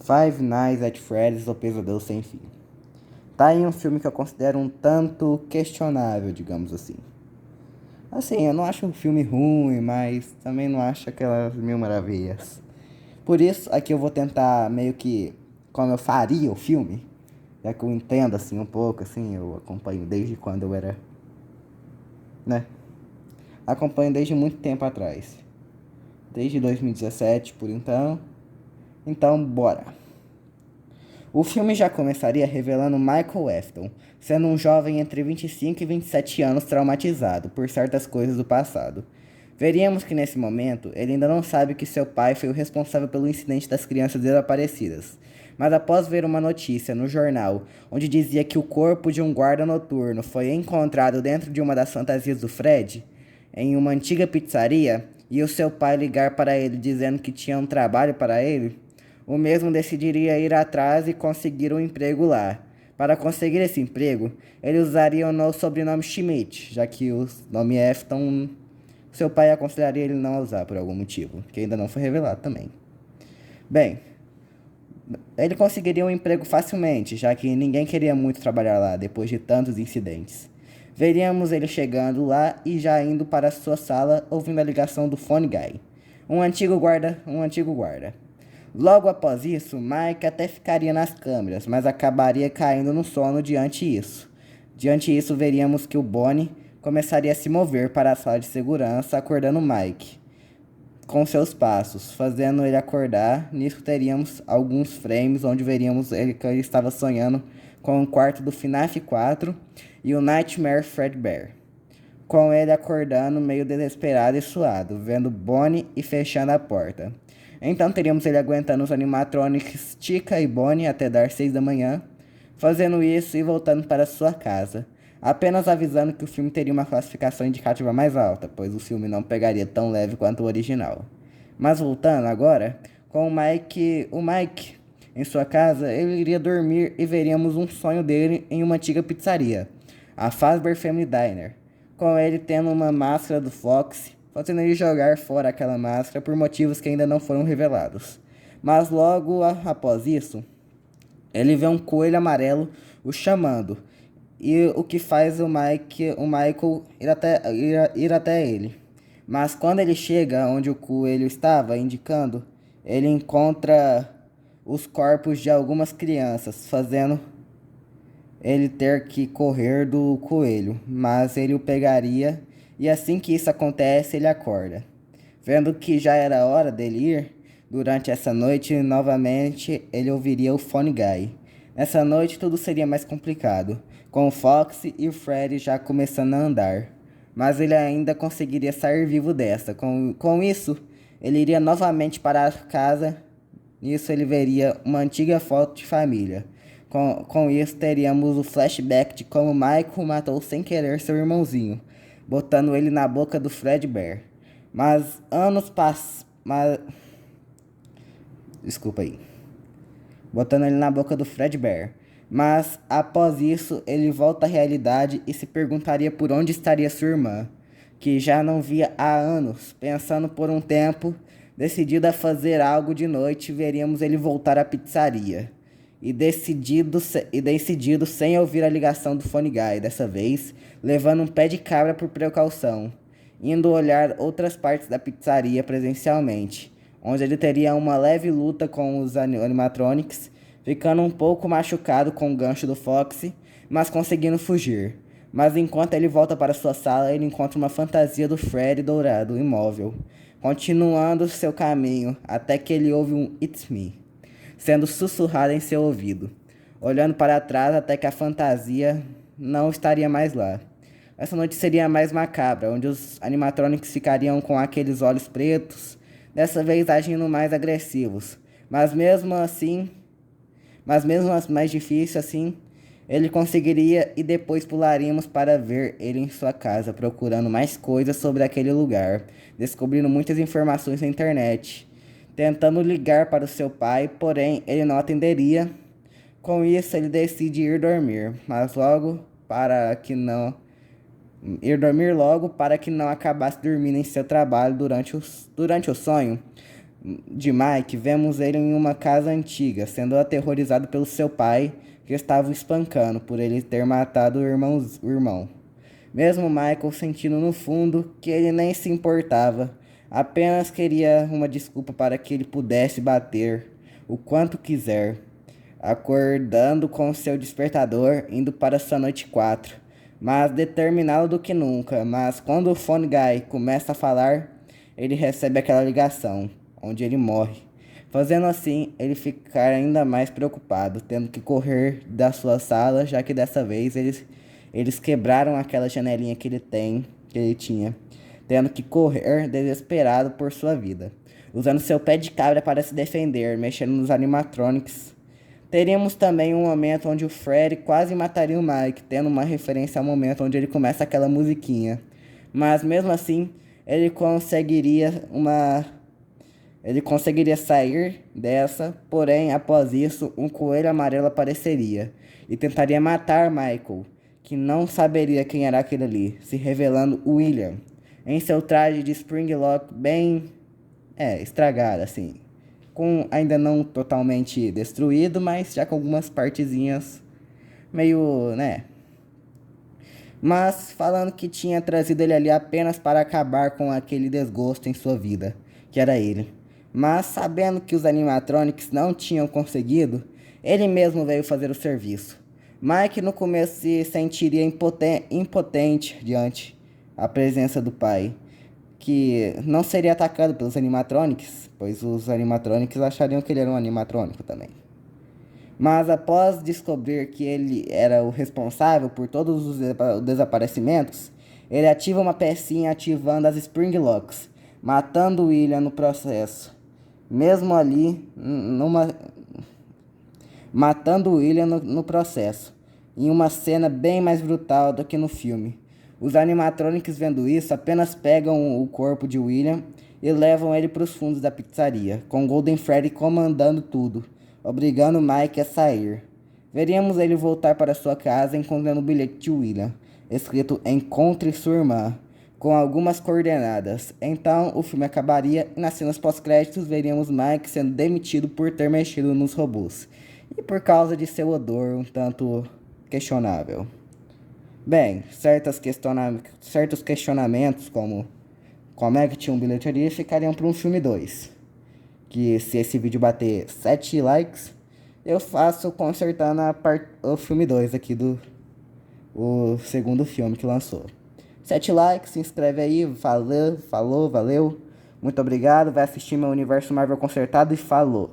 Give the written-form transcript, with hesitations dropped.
Five Nights at Freddy's, O Pesadelo Sem Fim. Tá aí um filme que eu considero um tanto questionável, digamos assim. Assim, eu não acho um filme ruim, mas também não acho aquelas mil maravilhas. Por isso, aqui eu vou tentar meio que como eu faria o filme, já que eu entendo assim um pouco, assim, eu acompanho desde quando eu era, né? Acompanho desde muito tempo atrás. Desde 2017, por então. Então, bora. O filme já começaria revelando Michael Afton, sendo um jovem entre 25 e 27 anos traumatizado por certas coisas do passado. Veríamos que nesse momento ele ainda não sabe que seu pai foi o responsável pelo incidente das crianças desaparecidas. Mas após ver uma notícia no jornal onde dizia que o corpo de um guarda noturno foi encontrado dentro de uma das fantasias do Fred, em uma antiga pizzaria, e o seu pai ligar para ele dizendo que tinha um trabalho para ele, o mesmo decidiria ir atrás e conseguir um emprego lá. Para conseguir esse emprego, ele usaria o sobrenome Schmidt, já que o nome Afton seu pai aconselharia ele não a usar por algum motivo, que ainda não foi revelado também. Bem, ele conseguiria um emprego facilmente, já que ninguém queria muito trabalhar lá depois de tantos incidentes. Veríamos ele chegando lá e já indo para sua sala, ouvindo a ligação do phone guy, um antigo guarda. Logo após isso, Mike até ficaria nas câmeras, mas acabaria caindo no sono diante isso. Diante isso, veríamos que o Bonnie começaria a se mover para a sala de segurança, acordando Mike com seus passos, fazendo ele acordar. Nisso teríamos alguns frames onde veríamos ele que ele estava sonhando com o quarto do FNAF 4 e o Nightmare Fredbear, com ele acordando meio desesperado e suado, vendo Bonnie e fechando a porta. Então teríamos ele aguentando os animatronics Chica e Bonnie até dar 6 da manhã, fazendo isso e voltando para sua casa, apenas avisando que o filme teria uma classificação indicativa mais alta, pois o filme não pegaria tão leve quanto o original. Mas voltando agora, com o Mike em sua casa, ele iria dormir e veríamos um sonho dele em uma antiga pizzaria, a Fazbear Family Diner, com ele tendo uma máscara do Fox, fazendo ele jogar fora aquela máscara por motivos que ainda não foram revelados. Mas logo após isso, ele vê um coelho amarelo o chamando, e o que faz o Michael ir até ele. Mas quando ele chega onde o coelho estava indicando, ele encontra os corpos de algumas crianças, fazendo ele ter que correr do coelho, mas ele o pegaria, e assim que isso acontece, ele acorda. Vendo que já era hora dele ir, durante essa noite, novamente, ele ouviria o Phone Guy. Nessa noite, tudo seria mais complicado, com o Fox e o Freddy já começando a andar. Mas ele ainda conseguiria sair vivo dessa. Com isso, ele iria novamente para a casa. Nisso, ele veria uma antiga foto de família. Com isso, teríamos o flashback de como Michael matou sem querer seu irmãozinho, botando ele na boca do Fredbear. Mas anos passam. Desculpa aí. Botando ele na boca do Fredbear. Mas após isso, ele volta à realidade e se perguntaria por onde estaria sua irmã, que já não via há anos. Pensando por um tempo, decidido a fazer algo de noite, veríamos ele voltar à pizzaria. E decidido sem ouvir a ligação do Phone Guy, dessa vez, levando um pé de cabra por precaução, indo olhar outras partes da pizzaria presencialmente, onde ele teria uma leve luta com os animatronics, ficando um pouco machucado com o gancho do Foxy, mas conseguindo fugir. Mas enquanto ele volta para sua sala, ele encontra uma fantasia do Freddy dourado imóvel, continuando seu caminho até que ele ouve um It's Me sendo sussurrado em seu ouvido, olhando para trás até que a fantasia não estaria mais lá. Essa noite seria mais macabra, onde os animatronics ficariam com aqueles olhos pretos, dessa vez agindo mais agressivos. Mas mesmo assim, mas mesmo mais difícil assim, ele conseguiria e depois pularíamos para ver ele em sua casa, procurando mais coisas sobre aquele lugar, descobrindo muitas informações na internet, tentando ligar para o seu pai, porém ele não atenderia. Com isso, ele decide ir dormir, mas logo para que não ir dormir logo para que não acabasse dormindo em seu trabalho durante o sonho. de Mike, vemos ele em uma casa antiga, sendo aterrorizado pelo seu pai, que estava o espancando por ele ter matado o irmão. Mesmo Michael sentindo no fundo que ele nem se importava, apenas queria uma desculpa para que ele pudesse bater o quanto quiser, acordando com seu despertador, indo para sua noite 4, mais determinado do que nunca. Mas quando o phone guy começa a falar, ele recebe aquela ligação, onde ele morre. Fazendo assim, ele ficar ainda mais preocupado, tendo que correr da sua sala, já que dessa vez eles quebraram aquela janelinha que ele tinha, tendo que correr desesperado por sua vida, usando seu pé de cabra para se defender, mexendo nos animatronics. Teríamos também um momento onde o Freddy quase mataria o Mike, tendo uma referência ao momento onde ele começa aquela musiquinha. Mas mesmo assim, ele conseguiria sair dessa, porém, após isso, um coelho amarelo apareceria e tentaria matar Michael, que não saberia quem era aquele ali, se revelando William, em seu traje de Springlock bem estragado, assim, com ainda não totalmente destruído, mas já com algumas partezinhas meio, né? Mas falando que tinha trazido ele ali apenas para acabar com aquele desgosto em sua vida, que era ele. Mas sabendo que os animatronics não tinham conseguido, ele mesmo veio fazer o serviço. Mike no começo se sentiria impotente diante a presença do pai, que não seria atacado pelos animatronics, pois os animatronics achariam que ele era um animatrônico também. Mas após descobrir que ele era o responsável por todos os desaparecimentos, ele ativa uma pecinha ativando as Springlocks, matando William no processo. Mesmo ali, matando William no processo, em uma cena bem mais brutal do que no filme. Os animatronics, vendo isso, apenas pegam o corpo de William e levam ele para os fundos da pizzaria, com Golden Freddy comandando tudo, obrigando Mike a sair. Veríamos ele voltar para sua casa encontrando o bilhete de William, escrito "Encontre sua irmã", com algumas coordenadas. Então o filme acabaria e nas cenas pós-créditos veríamos Mike sendo demitido por ter mexido nos robôs e por causa de seu odor um tanto questionável. Bem, certos questionamentos como é que tinha um bilheteria ficariam para um filme 2. Que se esse vídeo bater 7 likes, eu faço consertando o filme 2 aqui o segundo filme que lançou. 7 likes, se inscreve aí, valeu, falou, valeu. Muito obrigado, vai assistir meu Universo Marvel Consertado e falou.